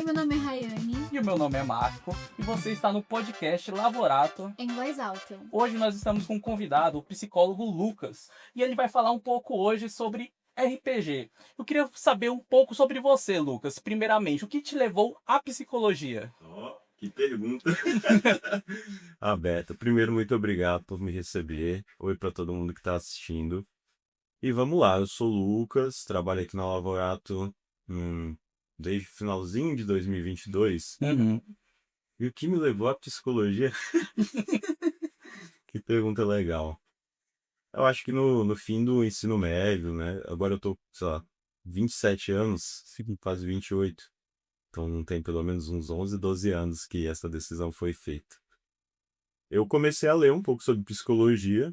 Oi, meu nome é Rayane, E o meu nome é Marco, e você está no podcast Lavorato. em voz alta. Hoje nós estamos com um convidado, o psicólogo Lucas, e ele vai falar um pouco hoje sobre RPG. Eu queria saber um pouco sobre você, Lucas. Primeiramente, o que te levou à psicologia? Ó, que pergunta. Aberta. Primeiro, muito obrigado por me receber. Oi para todo mundo que está assistindo. E vamos lá, eu sou o Lucas, trabalho aqui na Lavorato desde o finalzinho de 2022. Uhum. E o que me levou à psicologia? Que pergunta legal. Eu acho que no fim do ensino médio, né? Agora eu tô, sei lá, 27 anos, quase 28. Então tem pelo menos uns 11, 12 anos que essa decisão foi feita. Eu comecei a ler um pouco sobre psicologia,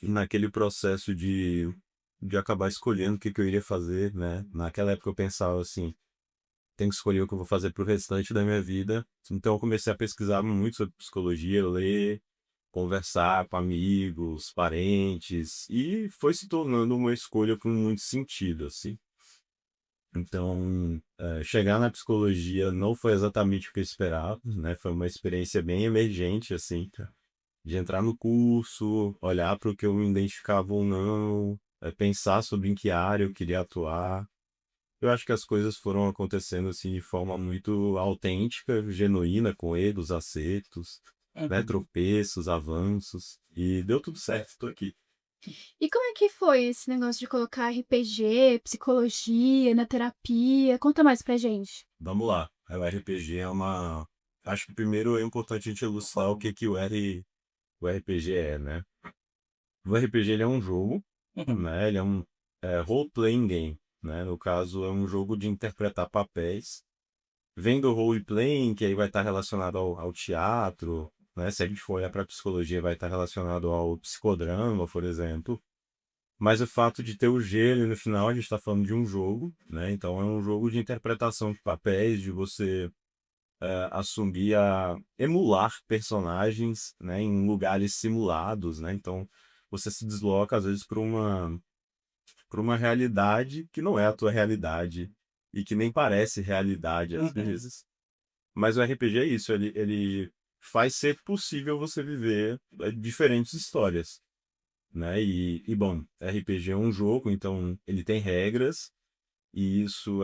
naquele processo de acabar escolhendo o que eu iria fazer, né? Naquela época eu pensava assim, tenho que escolher o que eu vou fazer pro restante da minha vida. Então eu comecei a pesquisar muito sobre psicologia, ler, conversar com amigos, parentes, e foi se tornando uma escolha com muito sentido, assim. Então, chegar na psicologia não foi exatamente o que eu esperava, né? Foi uma experiência bem emergente, assim, de entrar no curso, olhar para o que eu me identificava ou não, pensar sobre em que área eu queria atuar. Eu acho que as coisas foram acontecendo assim de forma muito autêntica, genuína, com erros, acertos, né, Uhum. tropeços, avanços, e deu tudo certo, estou aqui. E como é que foi esse negócio de colocar RPG, psicologia na terapia? Conta mais pra gente. Vamos lá. O RPG é uma. Acho que primeiro é importante a gente ilustrar o que que o RPG é, né? O RPG ele é um jogo, Uhum. né? Ele é um role-playing game, né? No caso, é um jogo de interpretar papéis. Vem do role-playing, que aí vai estar relacionado ao teatro, né? Se a gente for olhar para a psicologia, vai estar relacionado ao psicodrama, por exemplo. Mas o fato de ter o gênero no final, a gente está falando de um jogo, né? Então é um jogo de interpretação de papéis, de você assumir a emular personagens, né? Em lugares simulados, né? Então você se desloca às vezes para uma realidade que não é a tua realidade e que nem parece realidade às Uhum. vezes. Mas o RPG é isso, ele faz ser possível você viver diferentes histórias, né? Bom, RPG é um jogo, então ele tem regras, e isso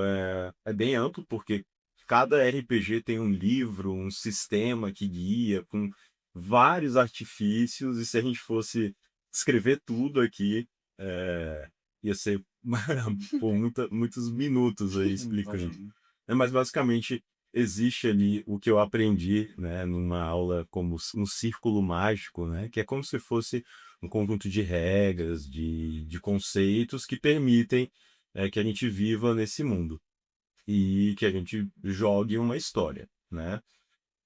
é bem amplo, porque cada RPG tem um livro, um sistema que guia, com vários artifícios, e se a gente fosse escrever tudo aqui, ia ser por muitos minutos aí explicando. Mas basicamente existe ali o que eu aprendi, né, numa aula como um círculo mágico, né, que é como se fosse um conjunto de regras, de conceitos que permitem que a gente viva nesse mundo e que a gente jogue uma história, né?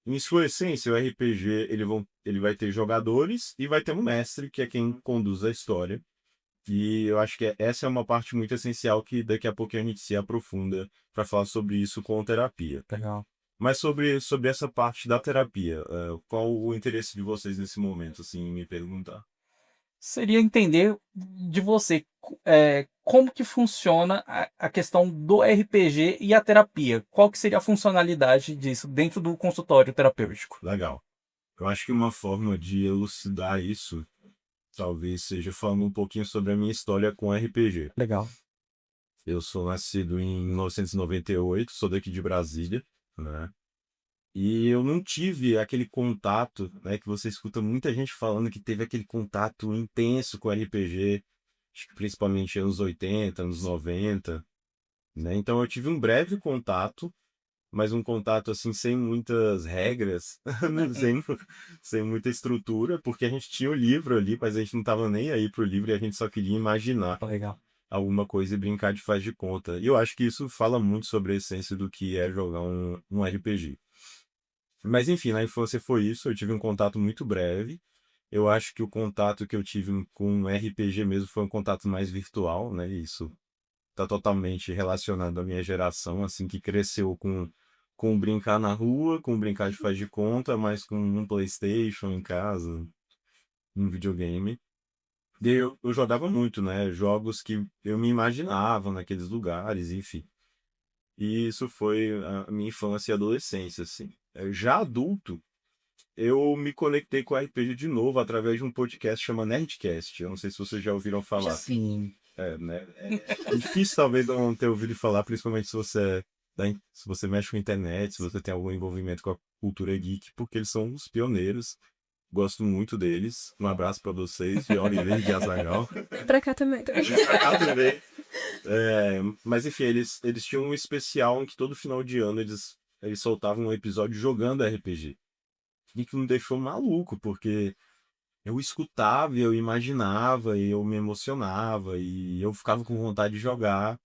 Em sua essência, o RPG ele vai ter jogadores e vai ter um mestre, que é quem conduz a história. E eu acho que essa é uma parte muito essencial que daqui a pouco a gente se aprofunda para falar sobre isso com terapia. Legal. Mas sobre essa parte da terapia, qual o interesse de vocês nesse momento, assim, em me perguntar? Seria entender de você como que funciona a questão do RPG e a terapia. Qual que seria a funcionalidade disso dentro do consultório terapêutico? Legal. Eu acho que uma forma de elucidar isso talvez seja falando um pouquinho sobre a minha história com RPG. Legal. Eu sou nascido em 1998, sou daqui de Brasília, né? E eu não tive aquele contato, né, que você escuta muita gente falando que teve aquele contato intenso com RPG, acho que principalmente anos 80, anos 90, né? Então eu tive um breve contato, mas um contato assim sem muitas regras, né, sem muita estrutura, porque a gente tinha o livro ali, mas a gente não estava nem aí pro livro e a gente só queria imaginar Legal. alguma coisa e brincar de faz de conta. E eu acho que isso fala muito sobre a essência do que é jogar um RPG. Mas enfim, na infância foi isso, eu tive um contato muito breve. Eu acho que o contato que eu tive com RPG mesmo foi um contato mais virtual, né? Isso está totalmente relacionado à minha geração, assim, que cresceu com brincar na rua, com brincar de faz de conta, mas com um PlayStation em casa, um videogame. E eu jogava muito, né? Jogos que eu me imaginava naqueles lugares, enfim. E isso foi a minha infância e adolescência, assim. Já adulto, eu me conectei com o RPG de novo através de um podcast chamado Nerdcast. Eu não sei se vocês já ouviram Já falar. vi. Sim. Né? É difícil talvez não ter ouvido falar, principalmente se você mexe com a internet, se você tem algum envolvimento com a cultura geek, porque eles são os pioneiros. Gosto muito deles. Um abraço pra vocês, de Oliveira e de Azaghal. Pra cá também. Pra cá também. Mas enfim, eles tinham um especial em que todo final de ano eles soltavam um episódio jogando RPG. E que me deixou maluco, porque eu escutava, e eu imaginava, e eu me emocionava, e eu ficava com vontade de jogar.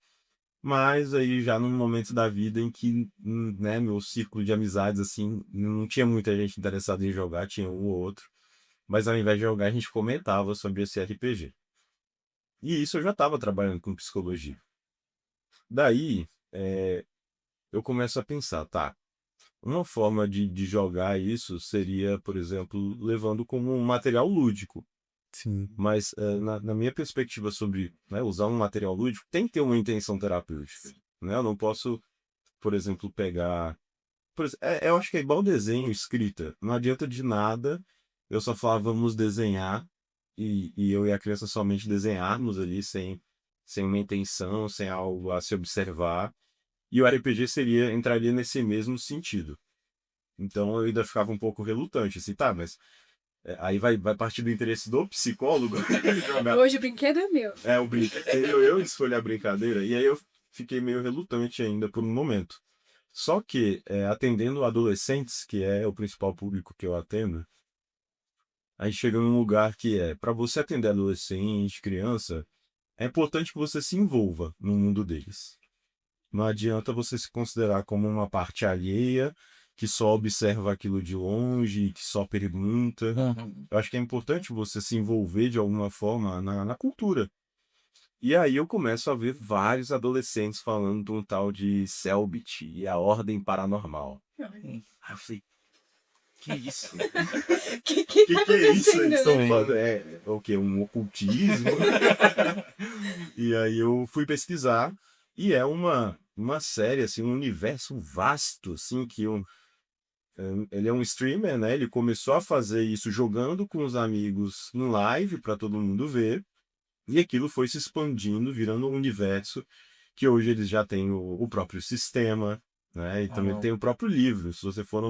Mas aí já num momento da vida em que, né, meu círculo de amizades, assim, não tinha muita gente interessada em jogar, tinha um ou outro. Mas ao invés de jogar, a gente comentava sobre esse RPG. E isso eu já estava trabalhando com psicologia. Daí, eu começo a pensar, tá, uma forma de jogar isso seria, por exemplo, levando como um material lúdico. Sim. Mas na minha perspectiva sobre, né, usar um material lúdico, tem que ter uma intenção terapêutica. Né? Eu não posso, por exemplo, pegar. Eu acho que é igual desenho, escrita. Não adianta de nada eu só falar vamos desenhar e eu e a criança somente desenharmos ali sem uma intenção, sem algo a se observar. E o RPG entraria nesse mesmo sentido. Então eu ainda ficava um pouco relutante, assim, tá, mas aí vai partir do interesse do psicólogo jogar. Hoje o brinquedo é meu. O brinquedo. Eu escolhi a brincadeira e aí eu fiquei meio relutante ainda por um momento. Só que, atendendo adolescentes, que é o principal público que eu atendo, aí chega num lugar que para você atender adolescente, criança, é importante que você se envolva no mundo deles. Não adianta você se considerar como uma parte alheia, que só observa aquilo de longe, que só pergunta. Uhum. Eu acho que é importante você se envolver de alguma forma na cultura. E aí eu começo a ver vários adolescentes falando de um tal de Cellbit e a Ordem Paranormal. Aí eu falei, que isso? Que tá Que é isso? acontecendo, Eles né? estão falando, é o quê? Um ocultismo? E aí eu fui pesquisar e é uma série, assim, um universo vasto, assim, ele é um streamer, né? Ele começou a fazer isso jogando com os amigos em live para todo mundo ver. E aquilo foi se expandindo, virando um universo que hoje eles já têm o próprio sistema, né? E também tem o próprio livro. Se você for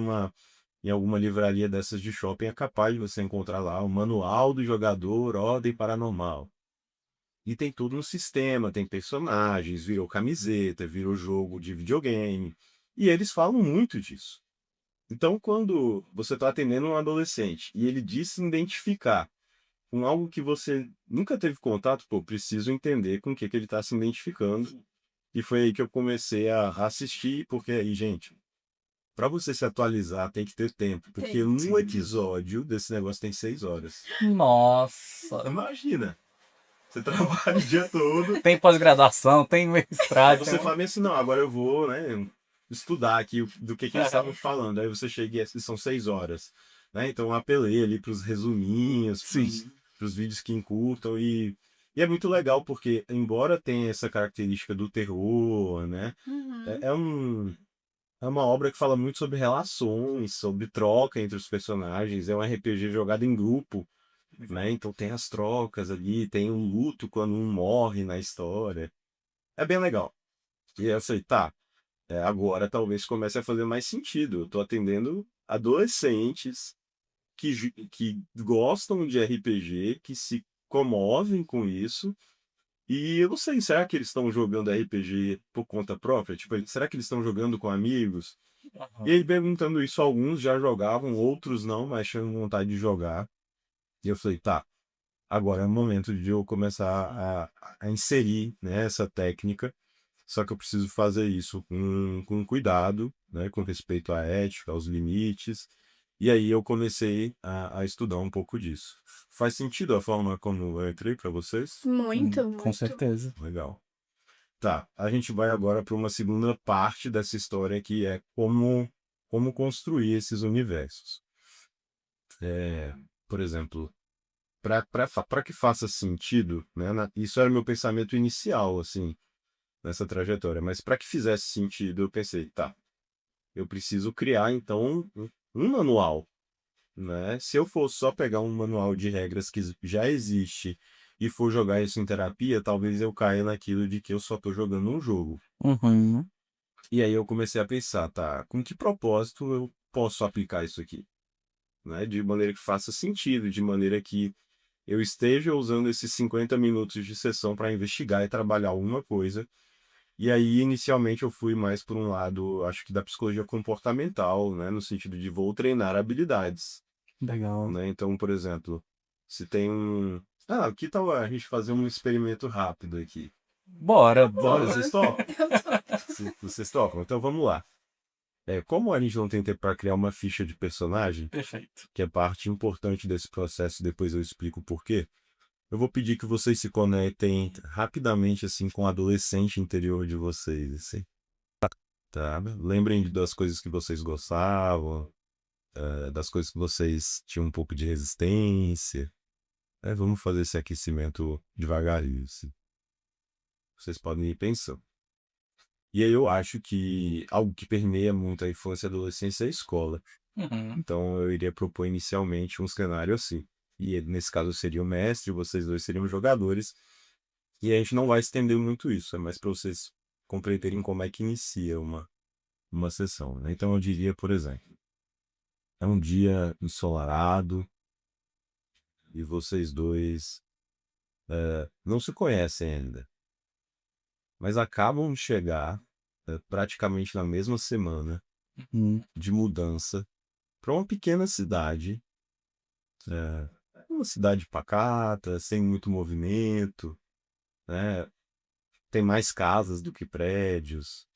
em alguma livraria dessas de shopping, é capaz de você encontrar lá o Manual do Jogador Ordem Paranormal. E tem tudo no sistema, tem personagens, virou camiseta, virou jogo de videogame. E eles falam muito disso. Então, quando você está atendendo um adolescente e ele diz se identificar com algo que você nunca teve contato, pô, preciso entender com o que ele está se identificando. E foi aí que eu comecei a assistir, porque aí, gente, para você se atualizar tem que ter tempo, porque Tem. um episódio desse negócio tem 6 horas. Nossa. Imagina, você trabalha o dia todo, Tem pós-graduação, tem aí mestrado. você fala assim, não, agora eu vou, né, estudar aqui do que eles estavam falando. Aí você chega e são 6 horas. Né? Então eu apelei ali para os resuminhos, para os vídeos que encurtam e é muito legal porque, embora tenha essa característica do terror, né? Uhum. É uma obra que fala muito sobre relações, sobre troca entre os personagens. É um RPG jogado em grupo, né? Então tem as trocas ali, tem um luto quando um morre na história. É bem legal. E eu sei, tá, agora talvez comece a fazer mais sentido. Eu tô atendendo adolescentes que gostam de RPG, que se comovem com isso. E eu não sei, será que eles estão jogando RPG por conta própria? Tipo, será que eles estão jogando com amigos? E aí, perguntando isso, alguns já jogavam, outros não, mas tinham vontade de jogar. E eu falei, tá, agora é o momento de eu começar a inserir, né, essa técnica. Só que eu preciso fazer isso com cuidado, né, com respeito à ética, aos limites. E aí eu comecei a estudar um pouco disso. Faz sentido a forma como eu entrei para vocês? Muito, Com muito. certeza. Legal. Tá, a gente vai agora para uma segunda parte dessa história que é como construir esses universos. Por exemplo, para que faça sentido, né? Isso era meu pensamento inicial, assim. nessa trajetória. Mas para que fizesse sentido, eu pensei, tá, eu preciso criar então um manual, né? Se eu for só pegar um manual de regras que já existe e for jogar isso em terapia, talvez eu caia naquilo de que eu só tô jogando um jogo. Uhum. E aí eu comecei a pensar, tá, com que propósito eu posso aplicar isso aqui, né? De maneira que faça sentido, de maneira que eu esteja usando esses 50 minutos de sessão para investigar e trabalhar alguma coisa. E aí, inicialmente, eu fui mais por um lado, acho que da psicologia comportamental, né? No sentido de vou treinar habilidades, Legal. né? Então, por exemplo, se tem um... Ah, que tal a gente fazer um experimento rápido aqui? Bora, Bora, bora. vocês topam? Eu tô. Vocês topam? Então vamos lá. Como a gente não tem tempo para criar uma ficha de personagem, Perfeito. que é parte importante desse processo, depois eu explico o porquê, eu vou pedir que vocês se conectem rapidamente, assim, com o adolescente interior de vocês, assim, tá? Lembrem das coisas que vocês gostavam, das coisas que vocês tinham um pouco de resistência. Vamos fazer esse aquecimento devagarinho, assim. Vocês podem ir pensando. E aí eu acho que algo que permeia muito a infância e a adolescência é a escola. Uhum. Então eu iria propor inicialmente um cenário assim. E nesse caso eu seria o mestre, vocês dois seriam os jogadores. E a gente não vai estender muito isso, é mais para vocês compreenderem como é que inicia uma sessão, né? Então eu diria, por exemplo, é um dia ensolarado e vocês dois não se conhecem ainda, mas acabam de chegar praticamente na mesma semana Uhum. de mudança para uma pequena cidade, uma cidade pacata, sem muito movimento, né? Tem mais casas do que prédios.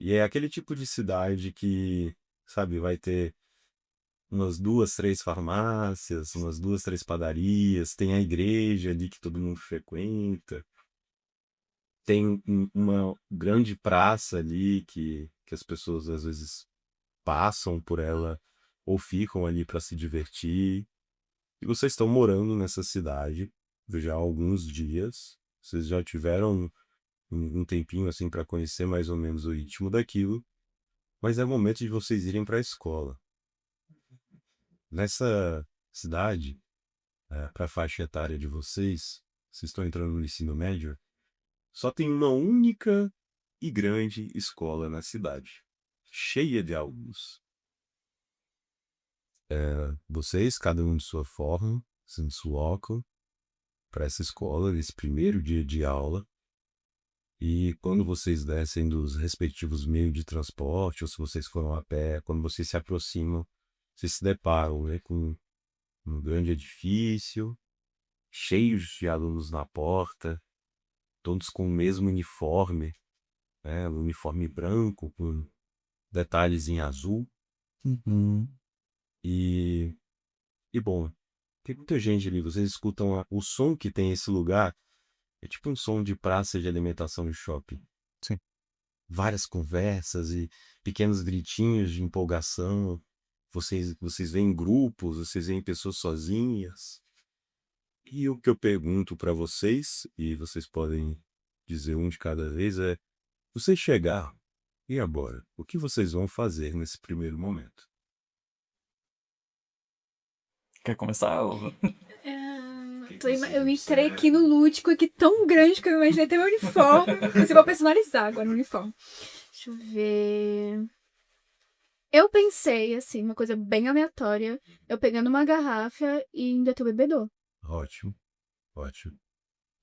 E é aquele tipo de cidade que, sabe, vai ter umas duas, três farmácias, umas duas, três padarias, tem a igreja ali que todo mundo frequenta, tem uma grande praça ali que as pessoas às vezes passam por ela ou ficam ali para se divertir. E vocês estão morando nessa cidade já há alguns dias, vocês já tiveram um tempinho assim para conhecer mais ou menos o ritmo daquilo, mas é momento de vocês irem para a escola. Nessa cidade, para a faixa etária de vocês estão entrando no ensino médio, só tem uma única e grande escola na cidade, cheia de alunos. Vocês, cada um de sua forma, se deslocam para essa escola nesse primeiro dia de aula. E quando vocês descem dos respectivos meios de transporte, ou se vocês foram a pé, quando vocês se aproximam, vocês se deparam, né, com um grande edifício, cheios de alunos na porta, todos com o mesmo uniforme, né, um uniforme branco com detalhes em azul. Uhum. E, e bom, tem muita gente ali, vocês escutam o som que tem esse lugar, é tipo um som de praça de alimentação de shopping. Sim. Várias conversas e pequenos gritinhos de empolgação. Vocês veem grupos, vocês veem pessoas sozinhas. E o que eu pergunto para vocês, e vocês podem dizer um de cada vez, é: vocês chegaram, e agora? O que vocês vão fazer nesse primeiro momento? Quer começar? Eu entrei aqui no lúdico aqui tão grande que eu imaginei ter meu uniforme. Mas eu vou personalizar agora o uniforme. Deixa eu ver. Eu pensei, assim, uma coisa bem aleatória. Eu pegando uma garrafa e indo até o bebedor. Ótimo, ótimo.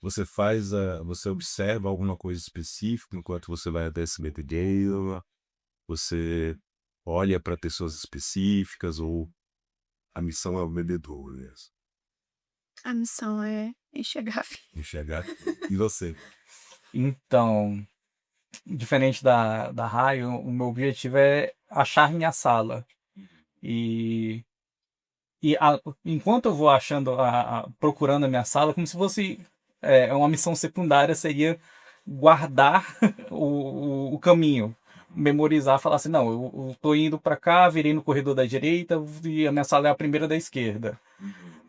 Você observa alguma coisa específica enquanto você vai até esse bebedeiro? Você olha para pessoas específicas ou a missão é o bebedouro mesmo? A missão é encher a garrafa. Enxergar. E você? Então, diferente da Raio, o meu objetivo é achar minha sala. E, enquanto eu vou achando, procurando a minha sala, como se fosse uma missão secundária, seria guardar o caminho. Memorizar, falar assim, não, eu tô indo para cá, virei no corredor da direita e a minha sala é a primeira da esquerda.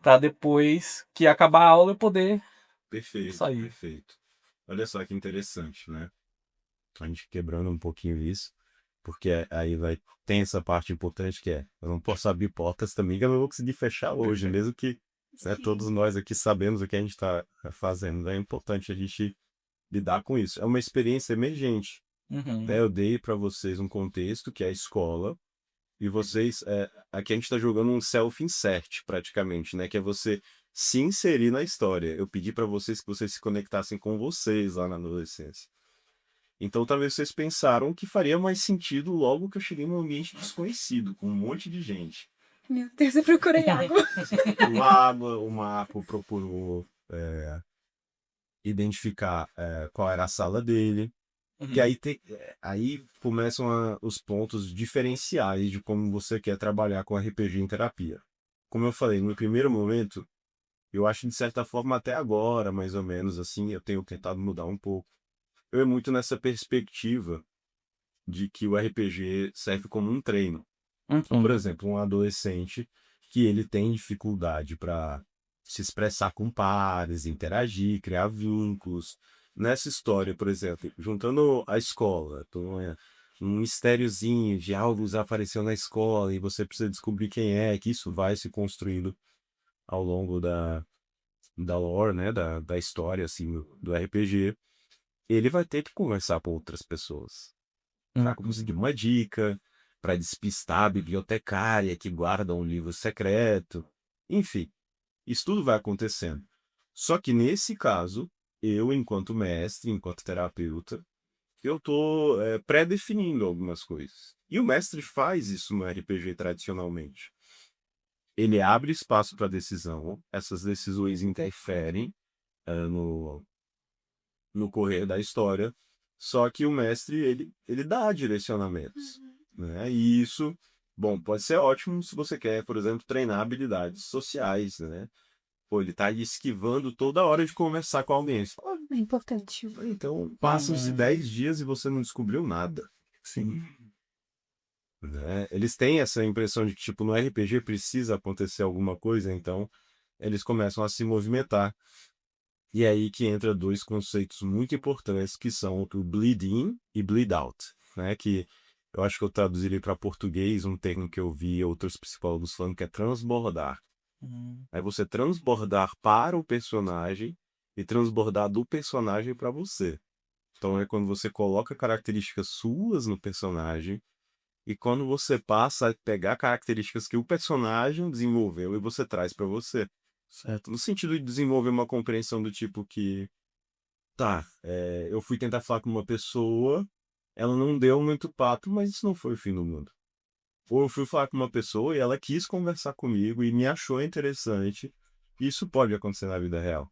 Para depois que acabar a aula eu poder Perfeito, sair. perfeito. Olha só que interessante, né? a gente quebrando um pouquinho isso, porque aí tem essa parte importante que é, eu não posso abrir portas também que eu não vou conseguir fechar hoje, mesmo que, né, todos nós aqui sabemos o que a gente está fazendo. É importante a gente lidar com isso. É uma experiência emergente, né? Uhum. Eu dei para vocês um contexto que é a escola, e vocês, aqui a gente está jogando um self-insert praticamente, né? Que é você se inserir na história. Eu pedi para vocês que vocês se conectassem com vocês lá na adolescência. Então talvez vocês pensaram que faria mais sentido logo que eu cheguei num ambiente desconhecido, com um monte de gente. Meu Deus, eu procurei água. O mapa procurou identificar qual era a sala dele. Que Uhum. aí começam os pontos diferenciais de como você quer trabalhar com RPG em terapia. Como eu falei, no primeiro momento, eu acho de certa forma até agora, mais ou menos assim, eu tenho tentado mudar um pouco. Eu é muito nessa perspectiva de que o RPG serve como um treino. Então, por Uhum. exemplo, um adolescente que ele tem dificuldade para se expressar com pares, interagir, criar vínculos. Nessa história, por exemplo, juntando a escola, então um mistériozinho de algo apareceu na escola e você precisa descobrir quem é, que isso vai se construindo ao longo da lore, né, da história, assim, do RPG. Ele vai ter que conversar com outras pessoas para conseguir uma dica, para despistar a bibliotecária que guarda um livro secreto. Enfim, isso tudo vai acontecendo. Só que nesse caso, eu, enquanto mestre, enquanto terapeuta, eu estou pré-definindo algumas coisas. E o mestre faz isso no RPG tradicionalmente. Ele abre espaço para decisão, essas decisões interferem no correr da história, só que o mestre, ele dá direcionamentos, né? E isso, bom, pode ser ótimo se você quer, por exemplo, treinar habilidades sociais, né? Pô, ele tá aí esquivando toda hora de conversar com alguém. Você fala, É importante. então, passam-se Uhum. 10 dias e você não descobriu nada. Sim. Né? Eles têm essa impressão de que, tipo, no RPG precisa acontecer alguma coisa, então eles começam a se movimentar. E é aí que entra dois conceitos muito importantes, que são o bleed in e bleed out, né? Que eu acho que eu traduziria para português um termo que eu vi outros psicólogos falando que é transbordar. Uhum. É você transbordar para o personagem e transbordar do personagem para você. Então é quando você coloca características suas no personagem e quando você passa a pegar características que o personagem desenvolveu e você traz para você. Certo. No sentido de desenvolver uma compreensão do tipo que, tá, eu fui tentar falar com uma pessoa, ela não deu muito papo, mas isso não foi o fim do mundo. Ou eu fui falar com uma pessoa e ela quis conversar comigo e me achou interessante. Isso pode acontecer na vida real.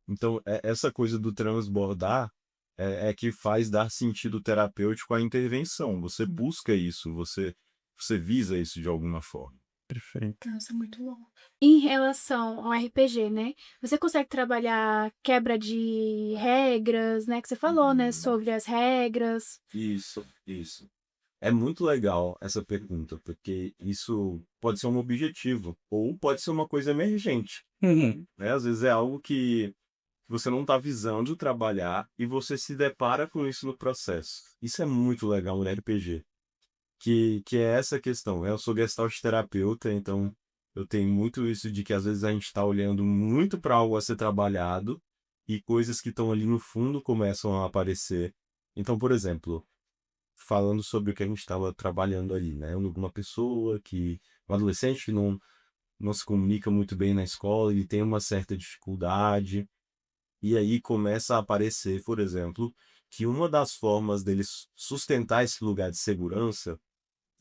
Então, essa coisa do transbordar é que faz dar sentido terapêutico à intervenção. Você busca isso, você visa isso de alguma forma. Perfeito. Nossa, muito bom. Em relação ao RPG, né? Você consegue trabalhar quebra de regras, né? Que você falou, né? Sobre as regras. Isso. É muito legal essa pergunta, porque isso pode ser um objetivo, ou pode ser uma coisa emergente, Uhum. né? Às vezes é algo que você não está visando trabalhar e você se depara com isso no processo. Isso é muito legal no RPG, que é essa questão. Eu sou gestalt terapeuta, então eu tenho muito isso de que às vezes a gente está olhando muito para algo a ser trabalhado e coisas que estão ali no fundo começam a aparecer. Então, por exemplo, falando sobre o que a gente estava trabalhando ali, né? Uma pessoa um adolescente que não se comunica muito bem na escola, ele tem uma certa dificuldade, e aí começa a aparecer, por exemplo, que uma das formas dele sustentar esse lugar de segurança,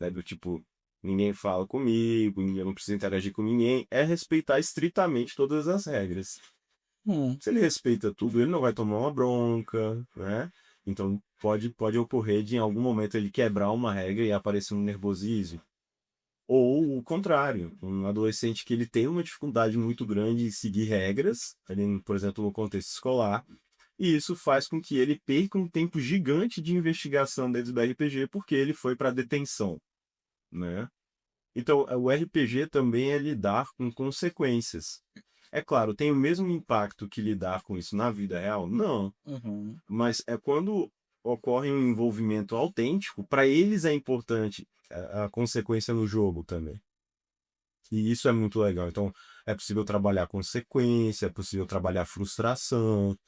né, do tipo, ninguém fala comigo, eu não preciso interagir com ninguém, é respeitar estritamente todas as regras. Uhum. Se ele respeita tudo, ele não vai tomar uma bronca, né? Então pode ocorrer de em algum momento ele quebrar uma regra e aparecer um nervosismo. Ou o contrário, um adolescente que ele tem uma dificuldade muito grande em seguir regras, ali, por exemplo, no contexto escolar, e isso faz com que ele perca um tempo gigante de investigação dentro do RPG porque ele foi para detenção, né? Então, o RPG também é lidar com consequências. É claro, tem o mesmo impacto que lidar com isso na vida real? Não. Uhum. Mas é quando ocorre um envolvimento autêntico, para eles é importante a consequência no jogo também. E isso é muito legal. Então, é possível trabalhar consequência, é possível trabalhar frustração.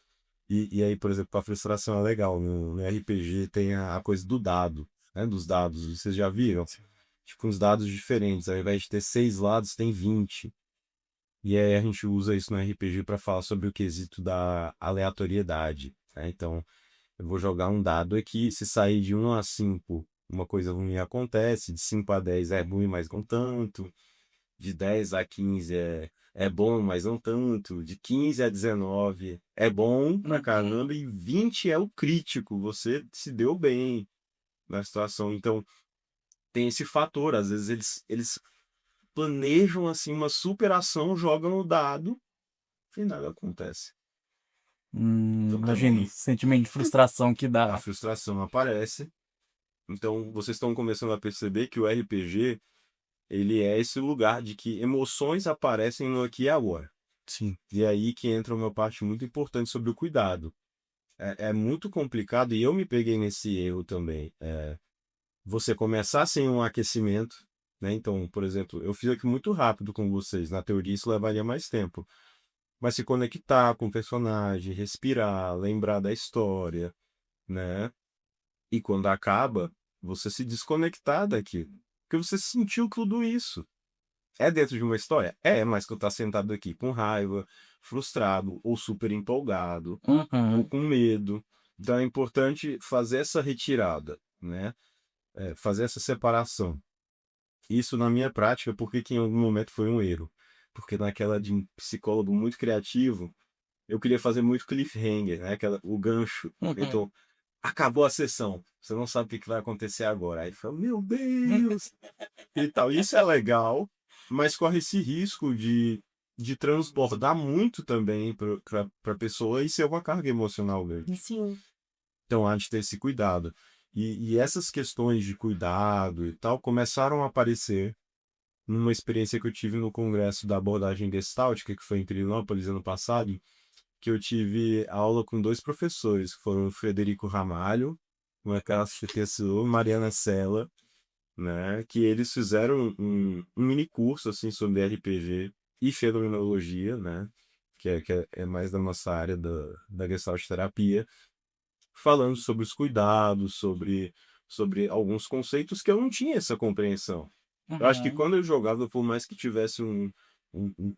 E aí, por exemplo, a frustração é legal. No RPG tem a coisa do dado, né? Dos dados. Vocês já viram? Tipo, uns dados diferentes. Ao invés de ter 6 lados, tem 20. E aí a gente usa isso no RPG para falar sobre o quesito da aleatoriedade, né? Então, eu vou jogar um dado aqui, se sair de 1 a 5, uma coisa ruim acontece, de 5 a 10 é ruim, mas não tanto, de 10 a 15 é bom, mas não tanto, de 15 a 19 é bom pra caramba, e 20 é o crítico, você se deu bem na situação. Então, tem esse fator, às vezes eles planejam assim uma superação, jogam no dado e nada acontece. Então, Imagina o sentimento de frustração que a dá. frustração aparece. Então, vocês estão começando a perceber que o RPG, ele é esse lugar de que emoções aparecem no aqui e agora. Sim. E é aí que entra uma parte muito importante sobre o cuidado. É muito complicado, e eu me peguei nesse erro também. Você começar sem um aquecimento, né? Então, por exemplo, eu fiz aqui muito rápido com vocês. Na teoria, isso levaria mais tempo. Mas se conectar com o personagem, respirar, lembrar da história, né? E quando acaba, você se desconectar daquilo. Porque você sentiu tudo isso. É dentro de uma história? É, mas que eu tá sentado aqui com raiva, frustrado, ou super empolgado, ou com medo. Então é importante fazer essa retirada, né? Fazer essa separação. Isso na minha prática, porque que em algum momento foi um erro. Porque naquela de um psicólogo muito criativo, eu queria fazer muito cliffhanger, né? O gancho. Então, acabou a sessão. Você não sabe o que vai acontecer agora. Aí fala, meu Deus! E tal. Isso é legal, mas corre esse risco de transbordar muito também para a pessoa e ser uma carga emocional mesmo. Sim. Então, há de ter esse cuidado. E essas questões de cuidado e tal começaram a aparecer numa experiência que eu tive no congresso da abordagem gestáltica, que foi em Pirinópolis ano passado, que eu tive aula com 2 professores, que foram o Frederico Ramalho, uma classe de TSU, Mariana Sela, né, que eles fizeram um mini curso assim sobre RPG e fenomenologia, né, que é mais da nossa área da Gestalt terapia, falando sobre os cuidados, sobre alguns conceitos que eu não tinha essa compreensão. Eu acho que quando eu jogava, por mais que tivesse um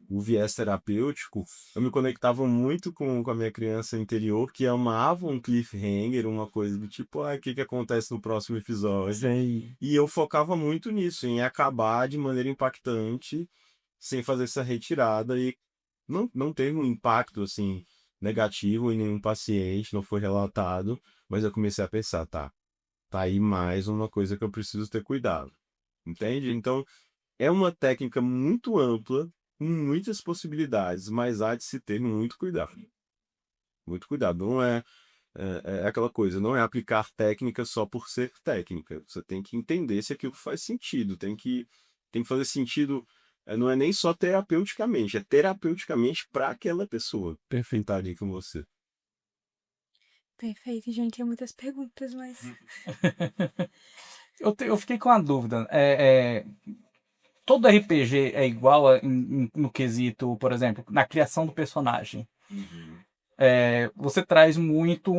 viés terapêutico, eu me conectava muito com a minha criança interior, que amava um cliffhanger, uma coisa do tipo, o que acontece no próximo episódio? Sei. E eu focava muito nisso, em acabar de maneira impactante, sem fazer essa retirada, e não teve um impacto, assim, negativo em nenhum paciente, não foi relatado, mas eu comecei a pensar, tá aí mais uma coisa que eu preciso ter cuidado, entende? Então, é uma técnica muito ampla, com muitas possibilidades, mas há de se ter muito cuidado. Muito cuidado. Não é aquela coisa, não é aplicar técnica só por ser técnica. Você tem que entender se aquilo faz sentido, tem que fazer sentido. Não é nem só terapeuticamente, é terapeuticamente para aquela pessoa que está ali com você. Perfeito, gente. Tem muitas perguntas, mas. Eu fiquei com uma dúvida. Todo RPG é igual no quesito, por exemplo, na criação do personagem. Você traz muito.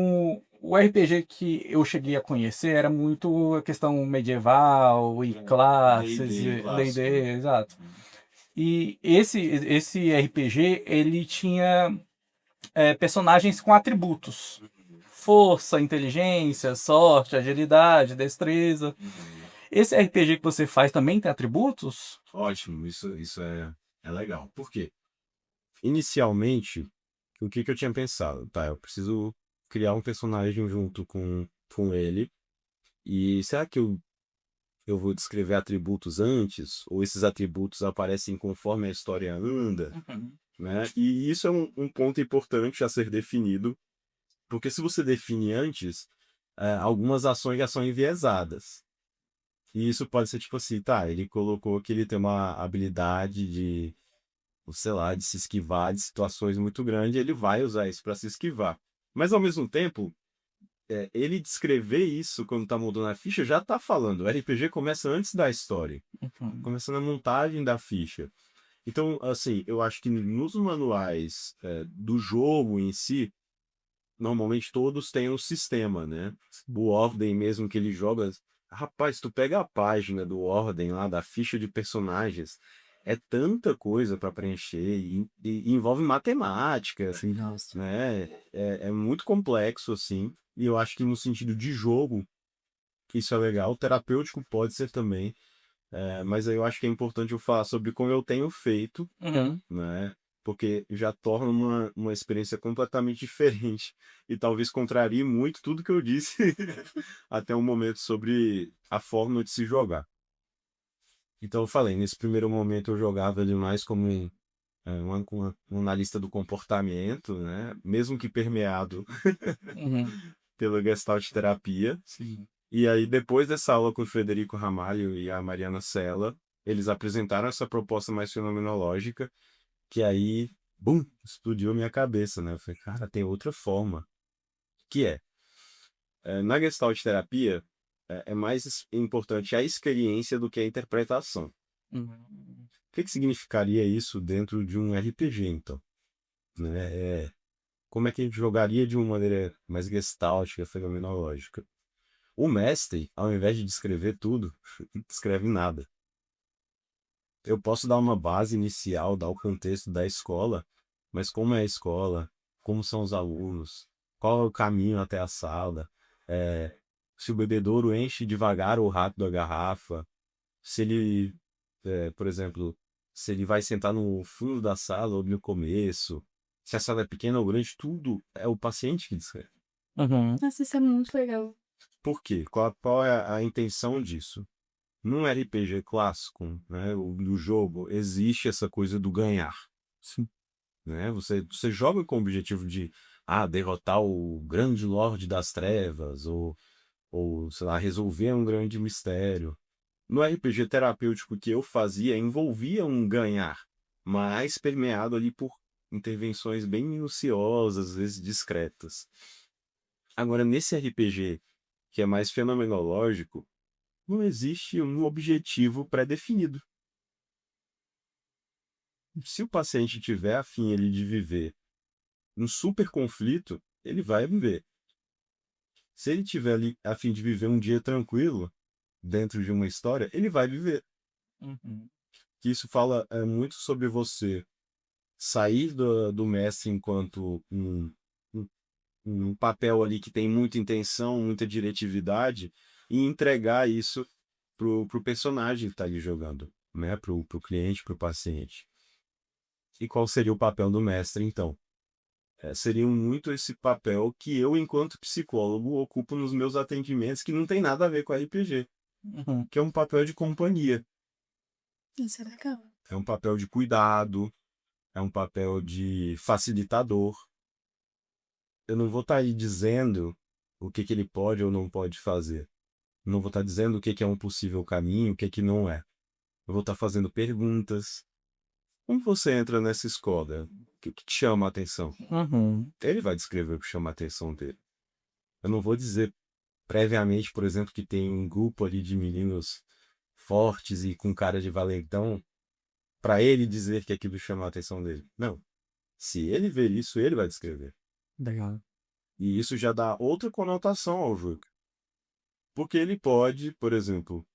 O RPG que eu cheguei a conhecer era muito a questão medieval e classes, D&D, e clássico, D&D, né? exato. E esse RPG, ele tinha personagens com atributos. Força, inteligência, sorte, agilidade, destreza. Esse RPG que você faz também tem atributos? Ótimo, isso é legal. Por quê? Inicialmente, o que eu tinha pensado? Tá, eu preciso criar um personagem junto com ele. E será que eu vou descrever atributos antes? Ou esses atributos aparecem conforme a história anda? Né? E isso é um ponto importante a ser definido. Porque se você define antes, algumas ações já são enviesadas. E isso pode ser tipo assim, tá, ele colocou que ele tem uma habilidade de, sei lá, de se esquivar de situações muito grandes, ele vai usar isso para se esquivar. Mas ao mesmo tempo, ele descrever isso quando tá montando a ficha já tá falando. O RPG começa antes da história. Uhum. Começa na montagem da ficha. Então, assim, eu acho que nos manuais do jogo em si, normalmente todos têm um sistema, né? O Ordem mesmo que ele joga. Rapaz, tu pega a página do Ordem lá, da ficha de personagens, é tanta coisa para preencher e envolve matemática, assim, Nossa. né? É muito complexo, assim. E eu acho que no sentido de jogo, isso é legal. Terapêutico pode ser também. Mas aí eu acho que é importante eu falar sobre como eu tenho feito, Uhum. né? Porque já torna uma experiência completamente diferente. E talvez contrarie muito tudo que eu disse até o momento sobre a forma de se jogar. Então eu falei, nesse primeiro momento eu jogava ele mais como um analista do comportamento, né? Mesmo que permeado Uhum. pela Gestalt terapia. Sim. E aí, depois dessa aula com o Frederico Ramalho e a Mariana Sela, eles apresentaram essa proposta mais fenomenológica, que aí, bum, explodiu a minha cabeça, né? Eu falei, cara, tem outra forma. Que na Gestalt terapia, é mais importante a experiência do que a interpretação. Uhum. O que significaria isso dentro de um RPG, então? Né? Como é que a gente jogaria de uma maneira mais gestáltica, fenomenológica? O mestre, ao invés de descrever tudo, descreve nada. Eu posso dar uma base inicial, dar o contexto da escola, mas como é a escola, como são os alunos, qual é o caminho até a sala, se o bebedouro enche devagar ou rápido a garrafa, se ele, por exemplo, se ele vai sentar no fundo da sala ou no começo, se a sala é pequena ou grande, tudo é o paciente que descreve. Uhum. Nossa, isso é muito legal. Por quê? Qual é a intenção disso? Num RPG clássico, né, do jogo, existe essa coisa do ganhar. Sim. Né? Você joga com o objetivo de derrotar o grande Lorde das Trevas, ou, sei lá, resolver um grande mistério. No RPG terapêutico que eu fazia, envolvia um ganhar, mas permeado ali por intervenções bem minuciosas, às vezes discretas. Agora, nesse RPG, que é mais fenomenológico, não existe um objetivo pré-definido. Se o paciente tiver afim ele de viver um super conflito, ele vai viver. Se ele tiver ali a fim de viver um dia tranquilo dentro de uma história, ele vai viver. Uhum. Que isso fala muito sobre você sair do mestre enquanto um, um papel ali que tem muita intenção, muita diretividade e entregar isso pro personagem que está ali jogando, né? Pro cliente, pro paciente. E qual seria o papel do mestre, então? Seria muito esse papel que eu, enquanto psicólogo, ocupo nos meus atendimentos, que não tem nada a ver com RPG, Uhum. que é um papel de companhia, Isso é legal. é um papel de cuidado, é um papel de facilitador. Eu não vou estar aí dizendo o que ele pode ou não pode fazer. Não vou estar dizendo o que é um possível caminho, o que não é. Eu vou estar fazendo perguntas. Como você entra nessa escola? O que te chama a atenção? Uhum. Ele vai descrever o que chama a atenção dele. Eu não vou dizer previamente, por exemplo, que tem um grupo ali de meninos fortes e com cara de valentão, para ele dizer que aquilo chama a atenção dele. Não. Se ele ver isso, ele vai descrever. Legal. E isso já dá outra conotação ao jogo. Porque ele pode, por exemplo,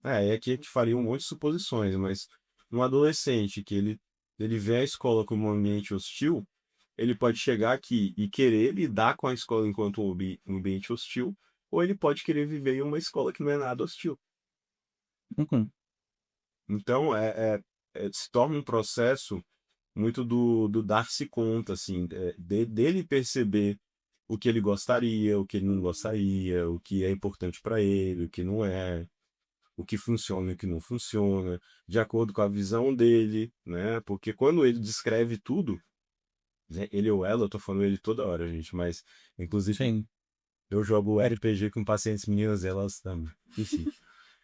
aqui a gente faria um monte de suposições, mas um adolescente que ele vê a escola como um ambiente hostil, ele pode chegar aqui e querer lidar com a escola enquanto um ambiente hostil, ou ele pode querer viver em uma escola que não é nada hostil. Uhum. Então, se torna um processo muito do dar-se conta, assim, dele perceber o que ele gostaria, o que ele não gostaria, o que é importante para ele, o que não é, o que funciona e o que não funciona, de acordo com a visão dele, né? Porque quando ele descreve tudo, né, ele ou ela, eu tô falando ele toda hora, gente, mas inclusive Sim. eu jogo RPG com pacientes meninas, elas também, enfim.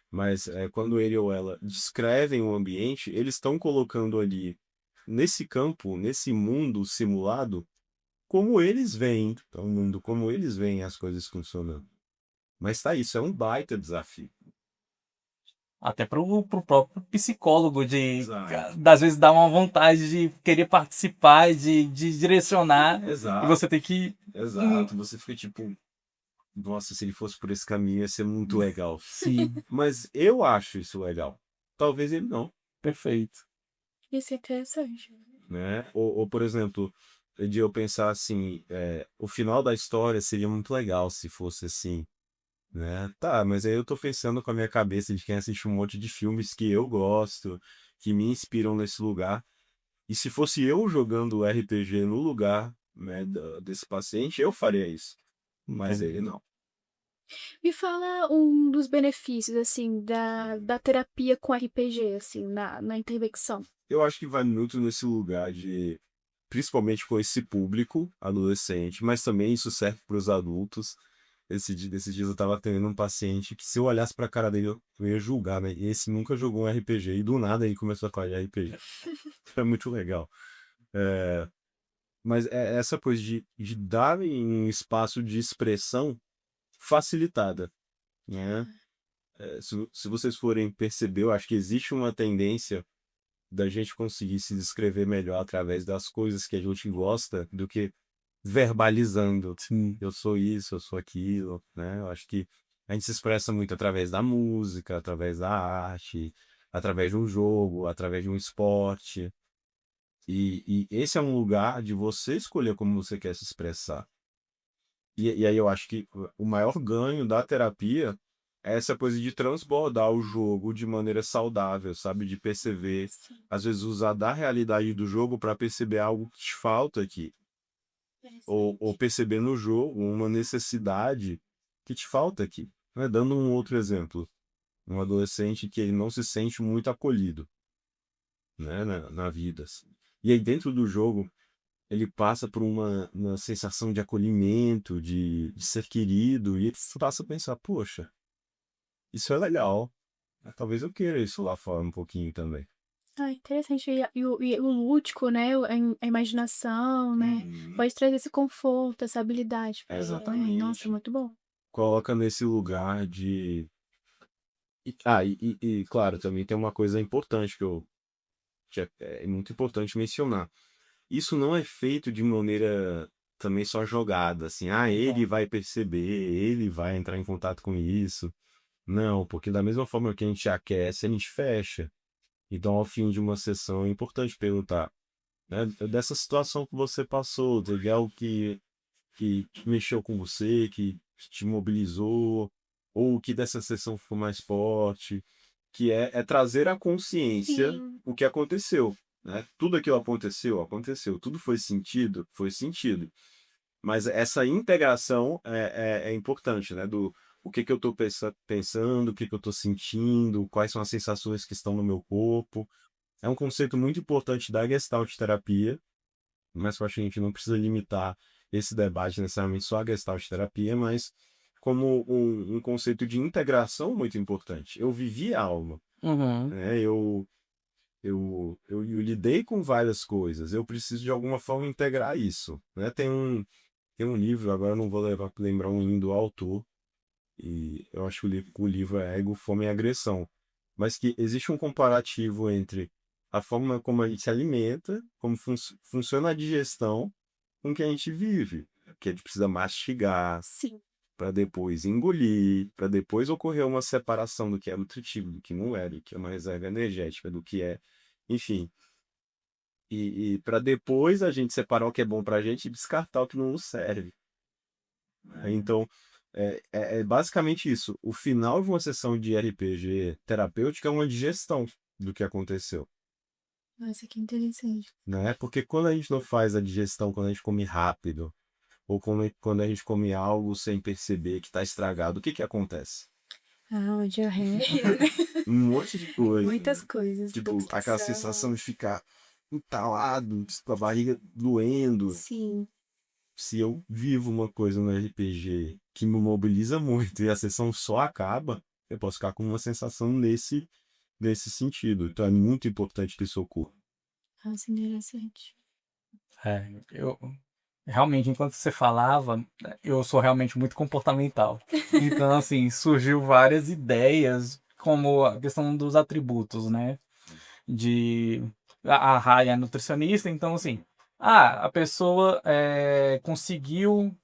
Mas quando ele ou ela descrevem o ambiente, eles estão colocando ali, nesse campo, nesse mundo simulado, como eles veem, o mundo como eles veem as coisas funcionando. Mas tá, isso é um baita desafio. Até pro próprio psicólogo Exato. às vezes dá uma vontade de querer participar, de direcionar, e Exato, você tem que. exato. Você fica tipo, nossa, se ele fosse por esse caminho ia ser muito legal. Sim, Mas eu acho isso legal. Talvez ele não, perfeito. Isso é interessante. né? Ou, por exemplo, de eu pensar assim, o final da história seria muito legal se fosse assim, né? Tá, mas aí eu tô pensando com a minha cabeça de quem assiste um monte de filmes que eu gosto, que me inspiram nesse lugar. E se fosse eu jogando o RPG no lugar, né, desse paciente, eu faria isso. Mas Entendi. ele não. Me fala um dos benefícios, assim, da terapia com RPG, assim, na intervenção. Eu acho que vai muito nesse lugar de, principalmente com esse público adolescente, mas também isso serve para os adultos. Esses dias eu tava tendo um paciente que se eu olhasse pra cara dele, eu ia julgar, né? E esse nunca jogou um RPG e do nada aí começou a falar de RPG. É muito legal. É, mas é essa coisa de dar um espaço de expressão facilitada, né? Se vocês forem perceber, eu acho que existe uma tendência da gente conseguir se descrever melhor através das coisas que a gente gosta do que verbalizando. Sim. Eu sou isso, eu sou aquilo, né? Eu acho que a gente se expressa muito através da música, através da arte, através de um jogo, através de um esporte. E esse é um lugar de você escolher como você quer se expressar. E aí eu acho que o maior ganho da terapia é essa coisa de transbordar o jogo de maneira saudável, sabe? De perceber, Sim, às vezes usar da realidade do jogo para perceber algo que te falta aqui. Ou interessante. perceber no jogo uma necessidade que te falta aqui. Né? Dando um outro exemplo, um adolescente que ele não se sente muito acolhido, né? Na vida, assim. E aí dentro do jogo ele passa por uma sensação de acolhimento, de ser querido, e ele passa a pensar, poxa, isso é legal. Talvez eu queira isso lá fora um pouquinho também. Ah, interessante. E o lúdico, né? A imaginação, né? Pode trazer esse conforto, essa habilidade pra ele também. Nossa, Exatamente. muito bom. Coloca nesse lugar de. Claro, também tem uma coisa importante que é muito importante mencionar. Isso não é feito de maneira também só jogada, assim, ele vai perceber, ele vai entrar em contato com isso. Não, porque da mesma forma que a gente aquece, a gente fecha. Então, ao fim de uma sessão, é importante perguntar, né, dessa situação que você passou, teve algo que mexeu com você, que te mobilizou, ou que dessa sessão ficou mais forte, que é trazer à consciência Sim. o que aconteceu, né? Tudo aquilo aconteceu, aconteceu. Tudo foi sentido, foi sentido. Mas essa integração é importante, né? Do o que que eu estou pensando, o que que eu estou sentindo, quais são as sensações que estão no meu corpo. É um conceito muito importante da Gestalt terapia, mas eu acho que a gente não precisa limitar esse debate necessariamente só à Gestalt terapia, mas como um conceito de integração muito importante. Eu vivi a alma, Uhum. né? Eu lidei com várias coisas, eu preciso de alguma forma integrar isso, né? Tem um livro, agora eu não vou lembrar o nome do autor, e eu acho que o livro é Ego, Fome e Agressão, mas que existe um comparativo entre a forma como a gente se alimenta, como funciona a digestão, com o que a gente vive, que a gente precisa mastigar Sim. para depois engolir, para depois ocorrer uma separação do que é nutritivo, do que não é, do que é uma reserva energética, do que é, enfim. E para depois a gente separar o que é bom para a gente e descartar o que não nos serve. Então, é basicamente isso. O final de uma sessão de RPG terapêutica é uma digestão do que aconteceu, Nossa, que interessante. né? Porque quando a gente não faz a digestão, quando a gente come rápido, ou quando a gente come algo sem perceber que está estragado, o que que acontece? Ah, diarreia. Um monte de coisa. Muitas coisas. Tipo, aquela sensação Intoxicação. de ficar entalado, com a barriga doendo. Sim. Se eu vivo uma coisa no RPG que me mobiliza muito e a sessão só acaba, eu posso ficar com uma sensação nesse sentido. Então é muito importante que isso ocorra. Nossa, interessante. É, eu, Realmente, enquanto você falava, eu sou realmente muito comportamental. Então, assim, surgiu várias ideias, como a questão dos atributos, né? De a Rai é nutricionista, então assim, a pessoa conseguiu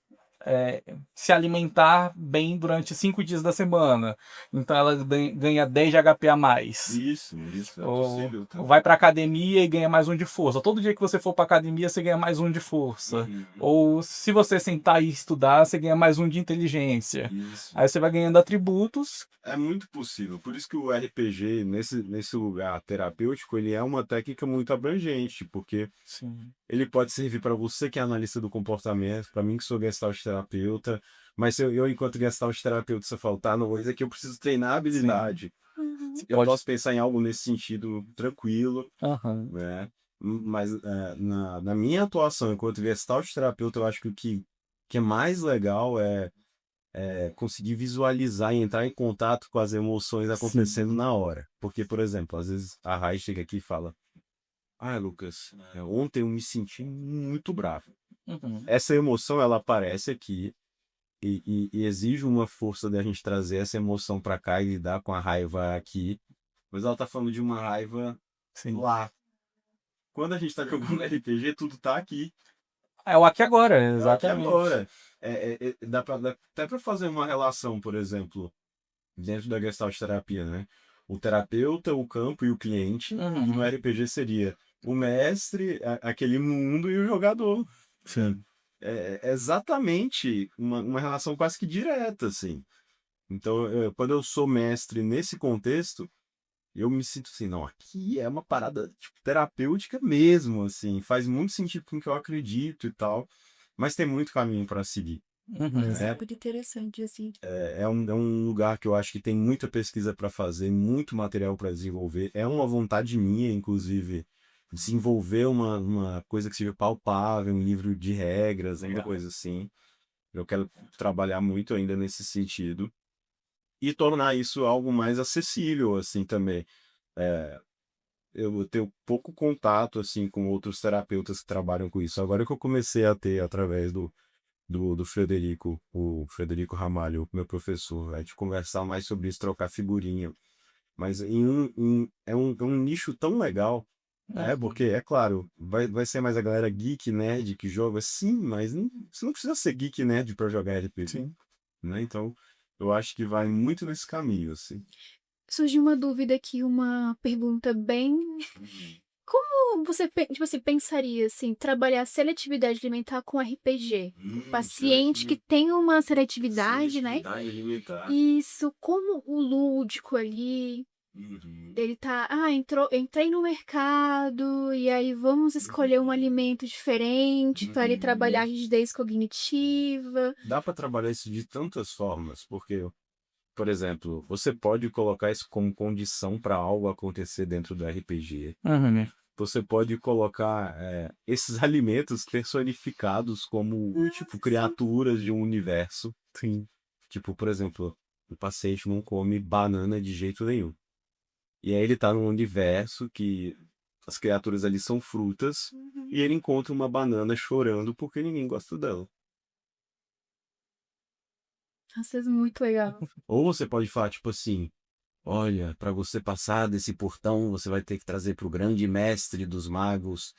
se alimentar bem durante 5 dias da semana, então ela ganha 10 de HP a mais. Isso é Ou possível, tá? vai pra academia e ganha mais um de força. Todo dia que você for pra academia, você ganha mais um de força. Ou se você sentar e estudar, você ganha mais um de inteligência. Isso. Aí você vai ganhando atributos. É muito possível. Por isso que o RPG, nesse lugar terapêutico, ele é uma técnica muito abrangente, porque Sim. ele pode servir para você que é analista do comportamento, para mim que sou gestalt terapeuta, mas se eu enquanto gestalt terapeuta, se eu faltar, não vou dizer que eu preciso treinar a habilidade. Uhum. Eu Pode. posso pensar em algo nesse sentido tranquilo, Aham. né? Mas na minha atuação enquanto gestalt terapeuta, eu acho que o que é mais legal é conseguir visualizar e entrar em contato com as emoções acontecendo na hora. Porque, por exemplo, às vezes a Rai chega aqui e fala: Ah, Lucas, ontem eu me senti muito bravo. Uhum. Essa emoção, ela aparece aqui e exige uma força da gente trazer essa emoção para cá e lidar com a raiva aqui. Mas ela tá falando de uma raiva Sim. lá. Quando a gente tá jogando RPG, tudo tá aqui. É o aqui agora, É aqui exatamente. agora. Dá até para fazer uma relação, por exemplo, dentro da Gestalt terapia, né? O terapeuta, o campo e o cliente. Uhum. E no RPG seria o mestre, aquele mundo e o jogador. Sim. É exatamente uma relação quase que direta, assim. Então, quando eu sou mestre nesse contexto, eu me sinto assim, não, aqui é uma parada tipo, terapêutica mesmo, assim. Faz muito sentido com o que eu acredito e tal, mas tem muito caminho para seguir. Uhum. É super interessante, assim. É um lugar que eu acho que tem muita pesquisa para fazer, muito material para desenvolver. É uma vontade minha, inclusive, desenvolver uma coisa que seja palpável, um livro de regras, uma coisa assim. Eu quero trabalhar muito ainda nesse sentido e tornar isso algo mais acessível, assim, também. É, eu tenho pouco contato, assim, com outros terapeutas que trabalham com isso. Agora que eu comecei a ter, através do Frederico, o Frederico Ramalho, meu professor, a gente conversar mais sobre isso, trocar figurinha. Mas é um nicho tão legal, porque, é claro, vai ser mais a galera geek, nerd que joga, sim, mas você não precisa ser geek, nerd para jogar RPG, Sim. né? Então, eu acho que vai muito nesse caminho, assim. Surgiu uma dúvida aqui, uma pergunta bem. Como você, tipo assim, pensaria, assim, trabalhar seletividade alimentar com RPG? O paciente que tem uma seletividade, né? alimentar. Isso, como o lúdico ali, ele tá, entrei no mercado e aí vamos escolher um alimento diferente para ele trabalhar a rigidez cognitiva. Dá para trabalhar isso de tantas formas, porque, por exemplo, você pode colocar isso como condição para algo acontecer dentro do RPG. Uhum. Você pode colocar esses alimentos personificados como, tipo, criaturas de um universo. Sim. Tipo, por exemplo, o paciente não come banana de jeito nenhum. E aí ele tá num universo que as criaturas ali são frutas e ele encontra uma banana chorando porque ninguém gosta dela. Nossa, isso é muito legal. Ou você pode falar, tipo assim, olha, para você passar desse portão, você vai ter que trazer para o grande mestre dos magos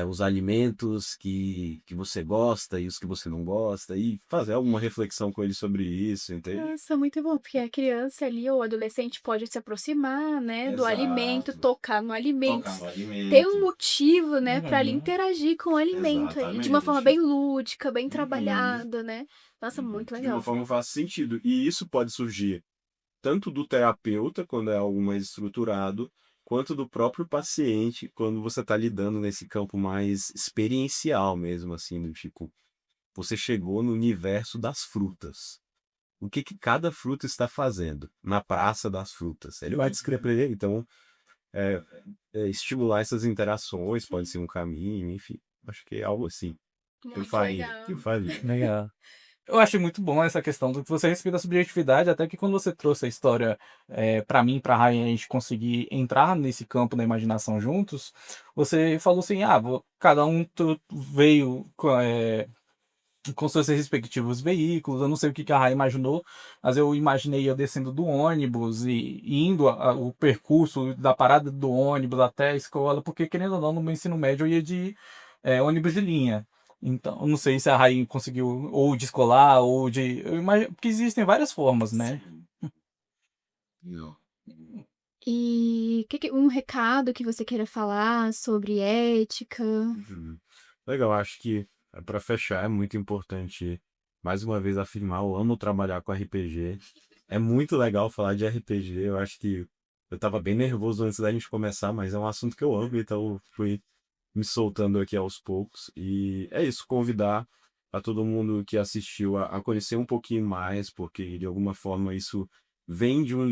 os alimentos que você gosta e os que você não gosta, e fazer alguma reflexão com ele sobre isso, entende? Nossa, muito bom, porque a criança ali ou o adolescente pode se aproximar, né, do alimento, Exato. tocar no alimento, Tocar no ter um alimento. motivo, né, para ali Uhum. interagir com o alimento ali, de uma forma Exatamente. bem lúdica, bem Uhum. trabalhada, né? Nossa, muito De uma legal. forma que faz sentido. E isso pode surgir tanto do terapeuta, quando é algo mais estruturado, quanto do próprio paciente, quando você está lidando nesse campo mais experiencial mesmo, assim, do tipo, você chegou no universo das frutas. O que cada fruta está fazendo na praça das frutas? Ele vai descrever, então, é, estimular essas interações pode ser um caminho, enfim. Acho que é algo assim. Muito Que legal. faz. Legal. Eu achei muito bom essa questão do que você respeita a subjetividade, até que quando você trouxe a história para mim, para Ryan, a gente conseguir entrar nesse campo da imaginação juntos, você falou assim, cada um veio com seus respectivos veículos, eu não sei o que que a Ryan imaginou, mas eu imaginei eu descendo do ônibus e indo o percurso da parada do ônibus até a escola, porque querendo ou não, no meu ensino médio eu ia de ônibus de linha. Então, eu não sei se a Rain conseguiu ou de escolar ou de. Eu imagino, porque existem várias formas, né? Não. E um recado que você queira falar sobre ética? Legal, acho que para fechar é muito importante mais uma vez afirmar, eu amo trabalhar com RPG. É muito legal falar de RPG. Eu acho que eu tava bem nervoso antes da gente começar, mas é um assunto que eu amo, então eu fui me soltando aqui aos poucos. E é isso, convidar a todo mundo que assistiu a conhecer um pouquinho mais, porque de alguma forma isso vem de um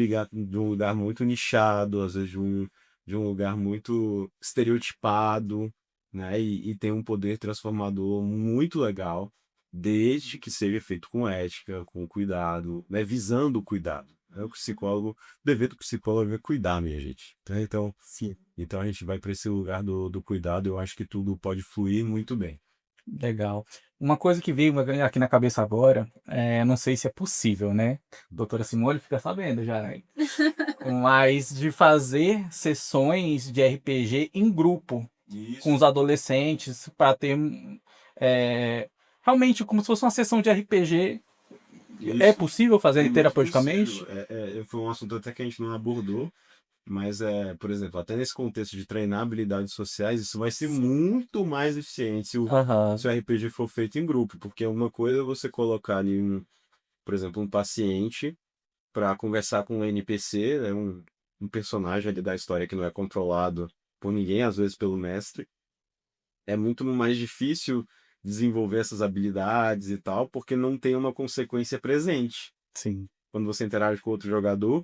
lugar muito nichado, às vezes de um lugar muito estereotipado, né? E tem um poder transformador muito legal, desde que seja feito com ética, com cuidado, né? Visando o cuidado. O psicólogo, o dever do psicólogo é cuidar, minha gente. Tá? Então, Sim. então a gente vai para esse lugar do cuidado, eu acho que tudo pode fluir muito bem. Legal. Uma coisa que veio aqui na cabeça agora, não sei se é possível, né? Doutora Simone fica sabendo já, né? Mas de fazer sessões de RPG em grupo com os adolescentes para ter realmente como se fosse uma sessão de RPG. É Isso. possível fazer Muito terapeuticamente? possível. Foi um assunto até que a gente não abordou, mas por exemplo, até nesse contexto de treinar habilidades sociais, isso vai ser muito mais eficiente Aham. se o RPG for feito em grupo, porque uma coisa é você colocar ali, por exemplo, um paciente para conversar com um NPC, né, um personagem ali da história que não é controlado por ninguém, às vezes pelo mestre. É muito mais difícil desenvolver essas habilidades e tal, porque não tem uma consequência presente. Sim. Quando você interage com outro jogador,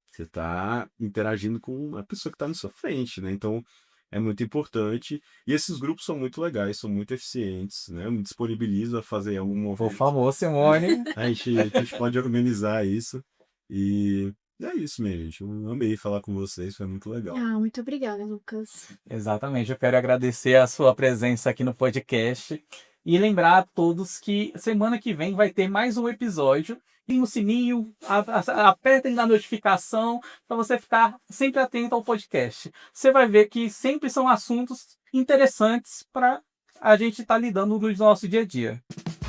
você está interagindo com a pessoa que está na sua frente, né? Então, é muito importante. E esses grupos são muito legais, são muito eficientes, né? Eu me disponibilizo a fazer algum Por movimento. favor, Simone. A gente pode organizar isso. E é isso, minha gente. Eu amei falar com vocês, foi muito legal. Muito obrigada, Lucas. Exatamente, eu quero agradecer a sua presença aqui no podcast e lembrar a todos que semana que vem vai ter mais um episódio. Tem o sininho, apertem na notificação para você ficar sempre atento ao podcast. Você vai ver que sempre são assuntos interessantes para a gente estar lidando no nosso dia a dia.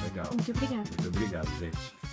Legal. Muito obrigada. Muito obrigado, gente.